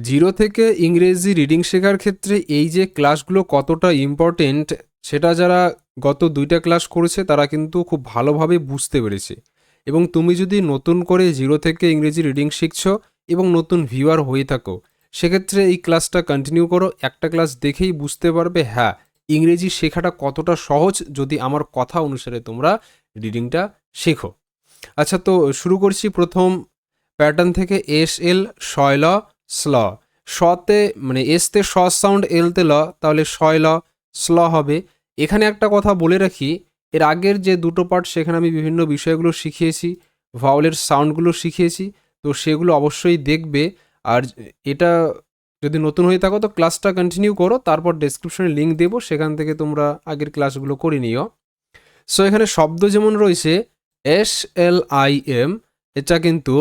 Zero থেকে ইংরেজি reading শেখার ক্ষেত্রে এই যে ক্লাসগুলো কতটা ইম্পর্টেন্ট সেটা যারা গত 2টা ক্লাস করেছে তারা কিন্তু খুব ভালোভাবে বুঝতে পেরেছে। এবং তুমি যদি নতুন করে জিরো থেকে ইংরেজি রিডিং শিখছো এবং নতুন ভিউয়ার হয়ে থাকো, সেক্ষেত্রে এই ক্লাসটা কন্টিনিউ করো। একটা ক্লাস দেখেই বুঝতে পারবে হ্যাঁ ইংরেজি শেখাটা কতটা সহজ যদি আমার কথা অনুসারে তোমরা রিডিংটা শেখো। আচ্ছা, তো শুরু করছি প্রথম প্যাটার্ন থেকে। এস এল শয় ল স্ল। শতে মানে এসতে স সাউন্ড, এলতে ল, তাহলে শয় ল স্ল হবে। এখানে একটা কথা বলে রাখি, এর আগের যে দুটো পার্ট সেখানে আমি বিভিন্ন বিষয়গুলো শিখিয়েছি, ভাওয়েলের সাউন্ডগুলো শিখিয়েছি, তো সেগুলো অবশ্যই দেখবে। আর এটা যদি নতুন হয়ে থাকো তো ক্লাসটা কন্টিনিউ করো, তারপর ডেসক্রিপশনে লিঙ্ক দেবো, সেখান থেকে তোমরা আগের ক্লাসগুলো করে নিও। সো এখানে শব্দ যেমন রয়েছে এস এল আই এম, এটা কিন্তু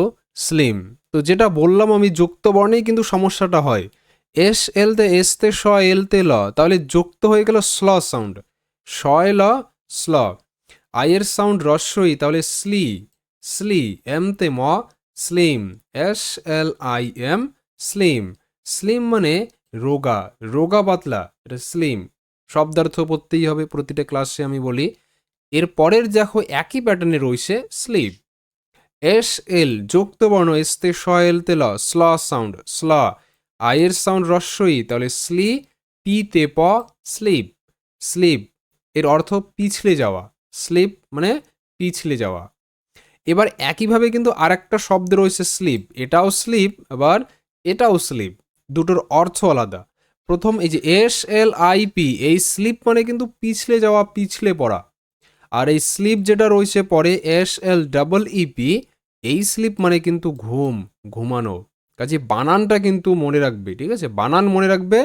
স্লিম। তো যেটা বললাম আমি, যুক্ত বর্ণেই কিন্তু সমস্যাটা হয়। এস এলতে এসতে স এলতে ল, তাহলে যুক্ত হয়ে গেল স্ল সাউন্ড, শয় ল স্ল। আয়ের সাউন্ড রস্বই, তাহলে স্লি স্লি। এমতে ম slim, S L I am slim. Slim মানে রোগা, রোগা পাতলা, এটা স্লিম। শব্দার্থ পড়তেই হবে, প্রতিটা ক্লাসে আমি বলি। এর পরের দেখো একই প্যাটার্নে রয়েছে স্লিপ। এস এল যুক্ত বর্ণ, এসতে স এলতে ল, স্ল সাউন্ড স্ল। আয়ের সাউন্ড রস্বই, তাহলে স্লি। পিতে প স্লিপ স্লিপ। এর অর্থ পিছলে যাওয়া, স্লিপ মানে পিছলে যাওয়া। এবার একইভাবে কিন্তু আরেকটা শব্দ রয়েছে স্লিপ, এটাও স্লিপ, আবার এটাও স্লিপ, দুটোর অর্থ আলাদা। প্রথম এই যে এস এল আই পি, এই স্লিপ মানে কিন্তু পিছলে যাওয়া, পিছলে পড়া। আর এই স্লিপ যেটা রয়েছে পরে এস এল ডাবল ইপি, এই স্লিপ মানে কিন্তু ঘুম, ঘুমানো। কাজে বানানটা কিন্তু মনে রাখবে, ঠিক আছে? বানান মনে রাখবে,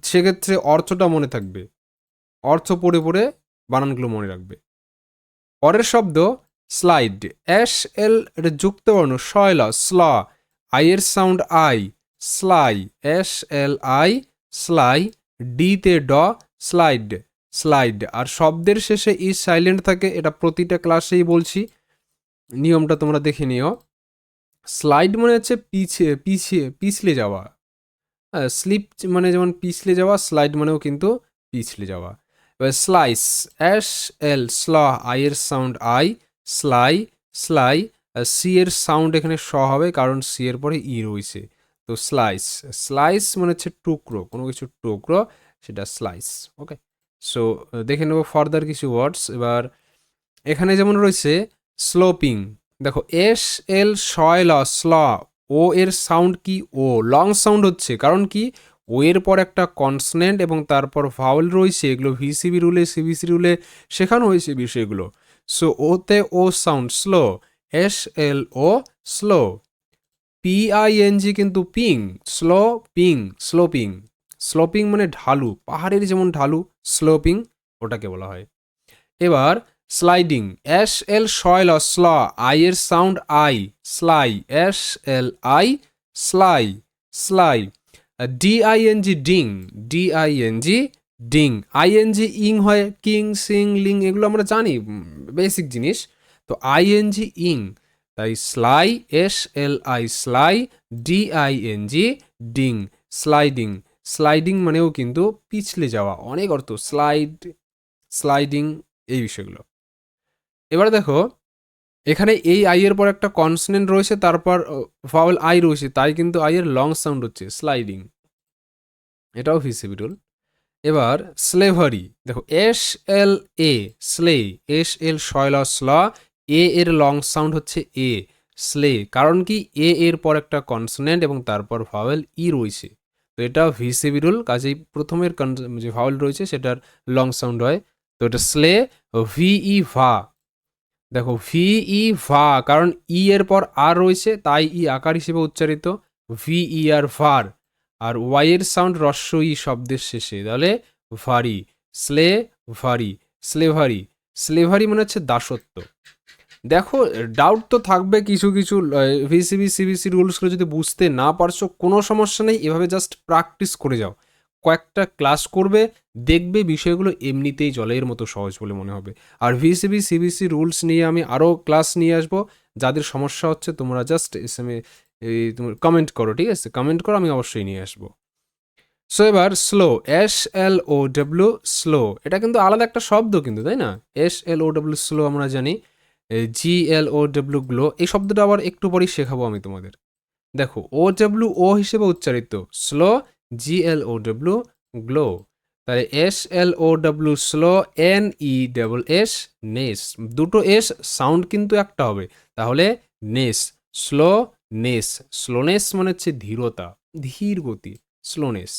সেক্ষেত্রে অর্থটা মনে থাকবে। অর্থ পড়ে পড়ে বানানগুলো মনে রাখবে। পরের শব্দ স্লাইড। এস এল, এটা যুক্ত বর্ণ, শয়ল স্ল। আইয়ের সাউন্ড আই, স্লাই, এস এল আই স্লাই। ডিতে ড স্লাইড স্লাইড। আর শব্দের শেষে ই সাইলেন্ট থাকে, এটা প্রতিটা ক্লাসেই বলছি, নিয়মটা তোমরা দেখে নিও। স্লাইড মানে হচ্ছে পিছিয়ে পিছিয়ে পিছলে যাওয়া। হ্যাঁ, স্লিপ মানে যেমন পিছলে যাওয়া, স্লাইড মানেও কিন্তু পিছলে যাওয়া। এবার স্লাইস, এস এল স্ল, আইয়ের sound I, sly sly. C এর সাউন্ড এখানে স হবে, কারণ সি এর পরে ই রয়েছে। তো স্লাইস, স্লাইস মানে হচ্ছে টুকরো, কোনো কিছু টুকরো, সেটা স্লাইস। ওকে, সো দেখে নেবো ফার্দার কিছু ওয়ার্ডস। এবার এখানে যেমন রয়েছে স্লোপিং। দেখো এস এল শয় ল স্ল, ও এর সাউন্ড কি ও, লং সাউন্ড হচ্ছে, কারণ কি ও এর পর একটা কনসনেন্ট এবং তারপর ভাওয়েল রয়েছে, এগুলো ভিসিবি রুলে সিবিসি রুলে শেখানো হয়েছে বিষয়গুলো। সো ওতে O sound slow, S L O slow. PING কিন্তু ping, slow ping, sloping. Sloping মানে ঢালু, পাহাড়ের যেমন ঢালু, স্লোপিং ওটাকে বলা হয়। এবার স্লাইডিং, এস এল শয় ল স্ল, আই এর সাউন্ড আই, স্লাই, এস এল আই স্লাই স্লাই। D I N G ding, D I N G ding. I N G ইং হয়, কিং সিং লিং, এগুলো আমরা জানি, বেসিক জিনিস। তো আইএনজি ইং, তাই স্লাই, এস এল আই স্লাই, ডিআইএনজি ডিং, স্লাইডিং। স্লাইডিং মানেও কিন্তু পিছলে যাওয়া, অনেক অর্থ, স্লাইড, স্লাইডিং, এই বিষয়গুলো। এবার দেখো এখানে এই আই এর পর একটা কনসনেন্ট রয়েছে, তারপর ভাওয়েল আই রয়েছে, তাই কিন্তু আই এর লং সাউন্ড হচ্ছে স্লাইডিং, এটাও ভিসিবি রুল। এবার স্লেভারি, দেখো এস এল এ স্লে, এস এল শয়লা স্ল, এ এর লং সাউন্ড হচ্ছে এ, স্লে, কারণ কি এ এর পর একটা কনসনেন্ট এবং তারপর ভাওয়েল ই রয়েছে, তো এটা ভিসিবি রুল। কাজেই প্রথমের যে ভাওয়েল রয়েছে সেটার লং সাউন্ড হয়, তো এটা স্লে। ভিই ভা, দেখো ভিই ভা, কারণ ই এর পর আর রয়েছে, তাই ই আকার হিসেবে উচ্চারিত, ভিই আর ভার। আর ওয়াই এর সাউন্ড রস্য ই শব্দের শেষে, তাহলে ভারি, স্লে ভারি, স্লেভারি। স্লেভারি মানে হচ্ছে দাসত্ব। দেখো ডাউট তো থাকবে কিছু কিছু, ভিসিবি সিবিসি রুলসগুলো যদি বুঝতে না পারছো কোনো সমস্যা নেই, এভাবে জাস্ট প্র্যাকটিস করে যাও, কয়েকটা ক্লাস করবে, দেখবে বিষয়গুলো এমনিতেই জলের মতো সহজ বলে মনে হবে। আর ভিসিবি সিবিসি রুলস নিয়ে আমি আরও ক্লাস নিয়ে আসবো, যাদের সমস্যা হচ্ছে তোমরা জাস্ট এই তুমি কমেন্ট করো, ঠিক আছে? কমেন্ট করো, আমি অবশ্যই নিয়ে আসবো। সো এবার স্লো, SLOW, স্লো, এটা কিন্তু আলাদা একটা শব্দ কিন্তু, তাই না? SLOW স্লো আমরা জানি, GLOW গ্লো, এই শব্দটা আবার একটু পরেই শেখাবো আমি তোমাদের। দেখো OWO হিসেবে উচ্চারিত স্লো, GLOW গ্লো, তাহলে SLOW স্লো, NESS নেস, দুটো এস সাউন্ড কিন্তু একটা হবে, তাহলে নেস, স্লো নেস, স্লোনেস মানে হচ্ছে ধীরতা, ধীর গতি, স্লোনেস।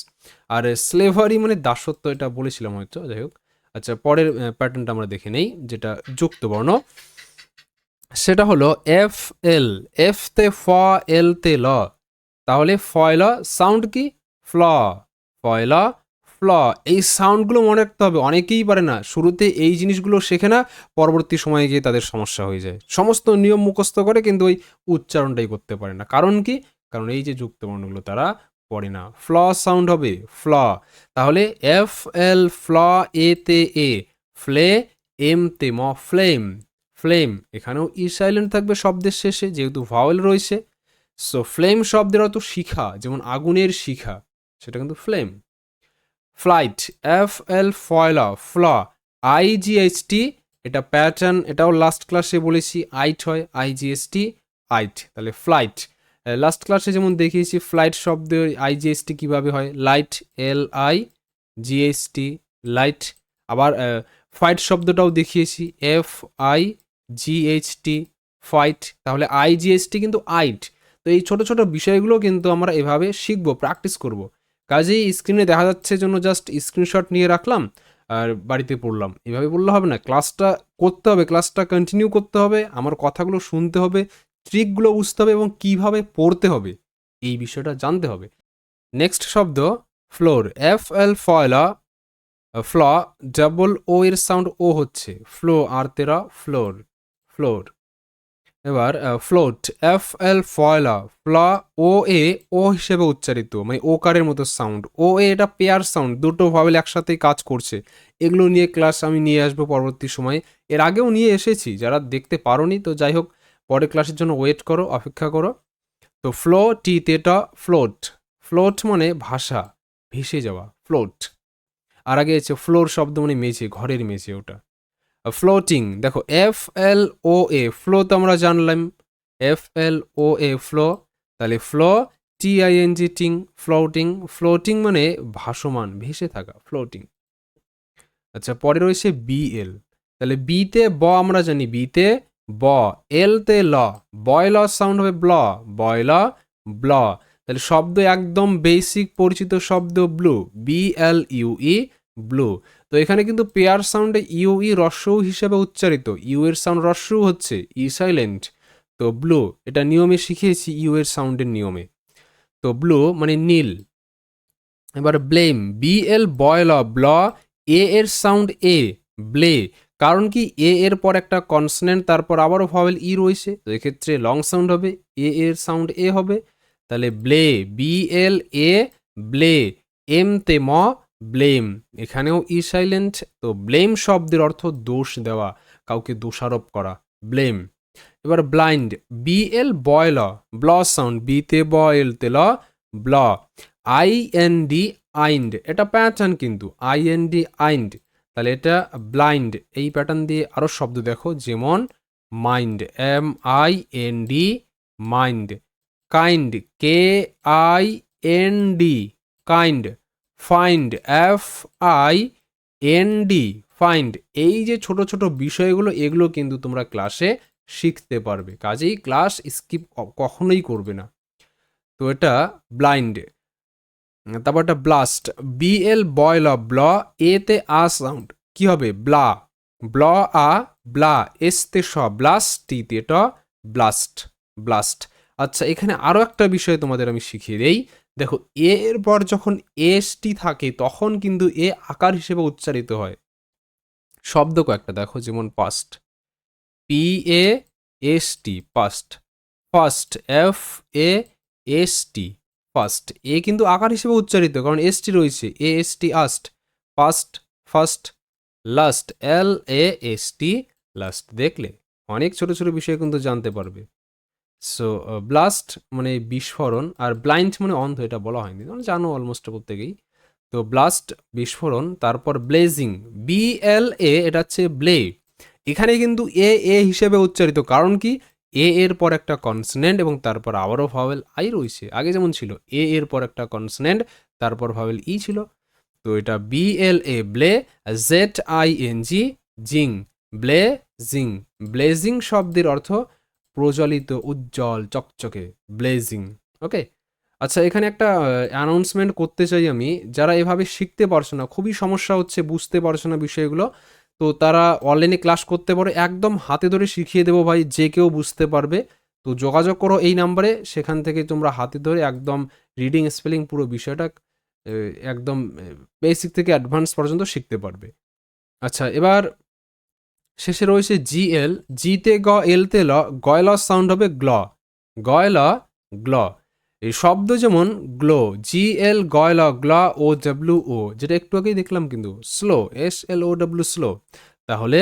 আর স্লেভারি মানে দাসত্ব, এটা বলেছিলাম হয়তো, যাই হোক। আচ্ছা, পরের প্যাটার্নটা আমরা দেখে নেই, যেটা যুক্ত বর্ণ, সেটা হলো FL, এফ তে ফ, এল তে ল, তাহলে ফয়ল সাউন্ড কি? ফ্ল, ফয়ল ফ্ল। এই সাউন্ডগুলো মনে রাখতে হবে, অনেকেই পারে না, শুরুতে এই জিনিসগুলো শেখে না, পরবর্তী সময়ে গিয়ে তাদের সমস্যা হয়ে যায়। সমস্ত নিয়ম মুখস্থ করে কিন্তু ওই উচ্চারণটাই করতে পারে না। কারণ কি? কারণ এই যে যুক্তবর্ণগুলো তারা পড়ে না। ফ্ল সাউন্ড হবে ফ্ল, তাহলে FL ফ্ল, এ তে এ, ফ্লে, এম তে ম, ফ্লেম, ফ্লেম। এখানেও ই সাইলেন্ট থাকবে শব্দের শেষে, যেহেতু ভাওয়েল রয়েছে। সো ফ্লেম শব্দের অর্থ শিখা, যেমন আগুনের শিখা, সেটা কিন্তু ফ্লেম। ফ্লাইট, FL ফয়লা, ফ্ল, IGHT, এটা প্যাটার্ন, এটাও লাস্ট ক্লাসে বলেছি, আইট হয়, IGST, আইট, তাহলে ফ্লাইট। লাস্ট ক্লাসে যেমন দেখিয়েছি ফ্লাইট শব্দ IGST কিভাবে হয়, লাইট, LIGHT, লাইট। আবার ফাইট শব্দটাও দেখিয়েছি, FIGHT, ফাইট, তাহলে IGST কিন্তু আইট। তো এই ছোট ছোট বিষয়গুলো কিন্তু আমরা এভাবে শিখবো, প্র্যাকটিস করব। কাজেই স্ক্রিনে দেখা যাচ্ছে জন্য জাস্ট স্ক্রিনশট নিয়ে রাখলাম আর বাড়িতে পড়লাম, এভাবে বললে হবে না। ক্লাসটা করতে হবে, ক্লাসটা কন্টিনিউ করতে হবে, আমার কথাগুলো শুনতে হবে, ট্রিকগুলো বুঝতে হবে এবং কিভাবে পড়তে হবে এই বিষয়টা জানতে হবে। নেক্সট শব্দ ফ্লোর, FL ফয়লা, ফ্ল, ডাবল ও এর সাউন্ড ও হচ্ছে, ফ্লো আর তেরা ফ্লোর, ফ্লোর। এবার ফ্লোট, FL ফয়লা, ফ্লা, ও এ ও হিসেবে উচ্চারিত, মানে ওকারের মতো সাউন্ড, ও এ এটা পেয়ার সাউন্ড, দুটো ভাবেল একসাথেই কাজ করছে। এগুলো নিয়ে ক্লাস আমি নিয়ে আসবো পরবর্তী সময়ে, এর আগেও নিয়ে এসেছি, যারা দেখতে পারোনি তো যাই হোক, পরের ক্লাসের জন্য ওয়েট করো, অপেক্ষা করো। তো ফ্লো, টি তেটা ফ্লোট, ফ্লোট মানে ভাষা, ভেসে যাওয়া, ফ্লোট। আর আগে আছে ফ্লোর শব্দ মানে মেঝে, ঘরের মেঝে, ওটা। ফ্লোটিং, দেখো FLOA, ফ্লো তো আমরা জানলাম, FLOA ফ্লো, তাহলে ফ্লো, TING টিং, ফ্লোটিং, ফ্লোটিং মানে ভাসমান, ভেসে থাকা, ফ্লোটিং। আচ্ছা, পরে রয়েছে BL, তাহলে বিতে ব আমরা জানি, বিতে ব, এল তে ল, বয়ল সাউন্ড হবে ব্ল, বয়ল ব্ল। তাহলে শব্দ একদম বেসিক পরিচিত শব্দ ব্লু, BLUE, ব্লু। তো এখানে কিন্তু পেয়ার সাউন্ডে ইউই রস্যউ হিসেবে উচ্চারিত, ইউ এর সাউন্ড রস্যউ হচ্ছে, ই সাইলেন্ট। তো ব্লু, এটা নিয়মে শিখিয়েছি, ইউ এর সাউন্ডের নিয়মে। তো ব্লু মানে নীল। এবার ব্লেম, BL বয়ল ব্ল, এ এর সাউন্ড এ, ব্লে। কারণ কি, এ এর পর একটা কনসনেন্ট, তারপর আবারও ভাওয়েল ই রয়েছে, তো এক্ষেত্রে লং সাউন্ড হবে, এ এর সাউন্ড এ হবে, তাহলে ব্লে, BLA, ব্লে, এম তে ম, ব্লেম। এখানেও ই সাইলেন্ট। তো ব্লেম শব্দের অর্থ দোষ দেওয়া, কাউকে দোষারোপ করা, ব্লেম। এবার blind, BL boil, ব্ল sound, B তে ব, এল তে ল, ব্ল, IND, আইন্ড, এটা প্যাটার্ন কিন্তু, IND, আইন্ড, তাহলে এটা ব্লাইন্ড। এই প্যাটার্ন দিয়ে আরো শব্দ দেখো, যেমন mind, MIND, mind, kind, KIND, kind, find, FIND, find. এই যে ছোট ছোট বিষয়গুলো, এগুলো কিন্তু তোমরা ক্লাসে শিখতে পারবে, কাজেই ক্লাস স্কিপ কখনোই করবে না। তো এটা ব্লাইন্ড। তারপর একটা ব্লাস্ট, BL বয়ল ব্ল, এ তে আ সাউন্ড, কি হবে ব্লা, ব্ল আ, ব্লা, এস তে স, ব্লাস্ট, টি তে ট, ব্লাস্ট, ব্লাস্ট। আচ্ছা, এখানে আরো একটা বিষয় তোমাদের আমি শিখিয়ে দেই। দেখো, এ এর পর যখন এসটি থাকে তখন কিন্তু এ আকার হিসেবে উচ্চারিত হয়। শব্দ কয়েকটা দেখো, যেমন past, PAST, past, first, FAST, first. এ কিন্তু আকার হিসেবে উচ্চারিত, কারণ এসটি রয়েছে, AST, asked, first, first. Last, LAST, last. দেখলে, অনেক ছোট ছোট বিষয় কিন্তু জানতে পারবে। সো ব্লাস্ট মানে বিস্ফোরণ, আর ব্লাইন্ড মানে অন্ধ, এটা বলা হয়নি, মানে জানো অলমোস্ট প্রত্যেকেই। তো ব্লাস্ট বিস্ফোরণ, তারপর ব্লেজিং, BLA, এটা হচ্ছে ব্লে। এখানে কিন্তু এ হিসেবে উচ্চারিত, কারণ কি এর পর একটা কনসনেন্ট এবং তারপর আবারও ভাওয়েল আই রয়েছে, আগে যেমন ছিল এর পর একটা কনসনেন্ট তারপর ভাওয়েল ই ছিল। তো এটা BLA ব্লে, ZING জিং, ব্লে জিং। ব্লেজিং শব্দের অর্থ প্রজ্বলিত, উজ্জ্বল, চকচকে, ব্লেজিং। ওকে। আচ্ছা, এখানে একটা অ্যানাউন্সমেন্ট করতে চাই আমি, যারা এভাবে শিখতে পারছো না, খুবই সমস্যা হচ্ছে, বুঝতে পারছো না বিষয়গুলো, তো তারা অনলাইনে ক্লাস করতে পারো, একদম হাতে ধরে শিখিয়ে দেবো ভাই, যে কেউ বুঝতে পারবে। তো যোগাযোগ করো এই নাম্বারে, সেখান থেকে তোমরা হাতে ধরে একদম রিডিং স্পেলিং পুরো বিষয়টা একদম বেসিক থেকে অ্যাডভান্স পর্যন্ত শিখতে পারবে। আচ্ছা, এবার শেষে রয়েছে GL, জিতে এলতে গয়ল সাউন্ড হবে গ্ল, গয়ল, গ্ল। এই শব্দ যেমন গ্লো, GL GLO, যেটা একটু আগেই দেখলাম কিন্তু স্লো, SLOW স্লো। তাহলে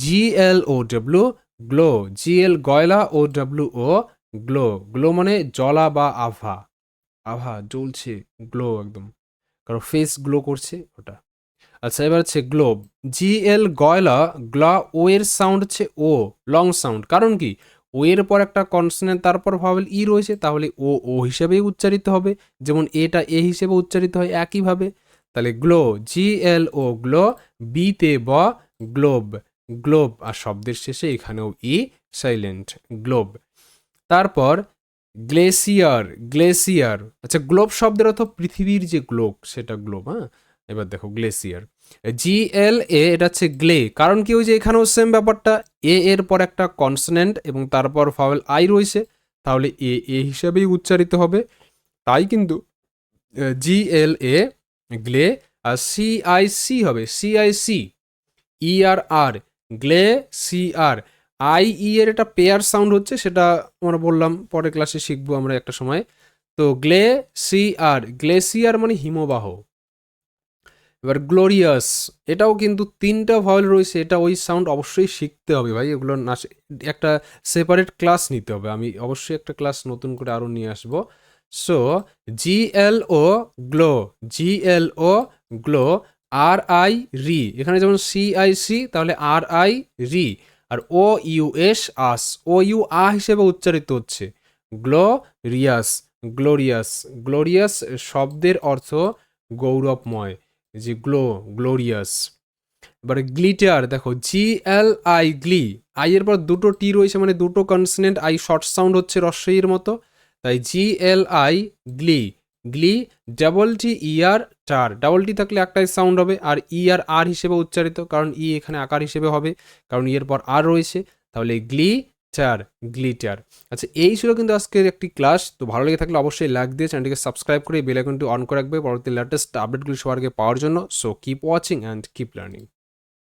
GLOW glow, GL GLOW glow. Glow মানে জ্বলা বা আভা, আভা জ্বলছে, গ্লো একদম, কারণ ফেস গ্লো করছে ওটা। আচ্ছা, এবার হচ্ছে গ্লোব, GL গয়লা, ও এর সাউন্ড হচ্ছে ও, লং সাউন্ড, কারণ কি ও এর পর একটা কনসোনেন্ট তারপর ভাওয়েল ই রয়েছে, তাহলে ও হিসেবেই উচ্চারিত হবে, যেমন এটা এ হিসেবে উচ্চারিত হয় একইভাবে। তাহলে গ্লো, GLO গ্লো, বিতে গ্লোব, গ্লোব, আর শব্দের শেষে এখানেও ই সাইলেন্ট, গ্লোব। তারপর গ্লেসিয়ার, গ্লেসিয়ার। আচ্ছা, গ্লোব শব্দের অর্থ পৃথিবীর যে গ্লোব, সেটা গ্লোব, হ্যাঁ। এবার দেখো গ্লেসিয়ার, GLA, এটা হচ্ছে গ্লে, কারণ কি ওই যে এখানেও সেম ব্যাপারটা, এর পর একটা কনসোনেন্ট এবং তারপর ভাওয়েল আই রয়েছে, তাহলে এ হিসাবেই উচ্চারিত হবে, তাই কিন্তু GLA গ্লে। আর CIC হবে CIC, ERR, গ্লে, CR, এর একটা পেয়ার সাউন্ড হচ্ছে, সেটা আমরা বললাম পরের ক্লাসে শিখবো আমরা একটা সময়। তো গ্লে, CR, গ্লেসিয়ার মানে হিমবাহ। এবার গ্লোরিয়াস, এটাও কিন্তু তিনটা ভাওয়েল রয়েছে, এটা ওই সাউন্ড অবশ্যই শিখতে হবে ভাই, এগুলো না একটা সেপারেট ক্লাস নিতে হবে, আমি অবশ্যই একটা ক্লাস নতুন করে আরও নিয়ে আসবো। So GLO glow, GLO glow, RI রি, এখানে যেমন CIC, তাহলে RI রি। আর OUS আস, OU হিসেবে উচ্চারিত হচ্ছে, গ্লোরিয়াস, গ্লোরিয়াস। গ্লোরিয়াস শব্দের অর্থ গৌরবময়, যে গ্লোরিয়াস। এবারে গ্লিটার, দেখো GLI আই এর পর দুটো টি রয়েছে, মানে দুটো কনসনেন্ট, আই শর্ট সাউন্ড হচ্ছে রস্বইয়ের মতো, তাই GLI গ্লি, গ্লি। ডাবল টি ER টার, ডাবল টি থাকলে একটাই সাউন্ড হবে, আর আর হিসেবে উচ্চারিত, কারণ এখানে আকার হিসেবে হবে, কারণ এর পর আর রয়েছে, তাহলে গ্লিটার, গ্লিটার। আচ্ছা, এই ছিল কিন্তু আজকের একটি ক্লাস। তো ভালো লেগে থাকলে অবশ্যই লাইক দিয়ে চ্যানেলটিকে সাবস্ক্রাইব করে বেল আইকনটি অন করে রাখবে পরবর্তী লেটেস্ট আপডেটগুলি সবার আগে পাওয়ার জন্য। So keep watching and keep learning.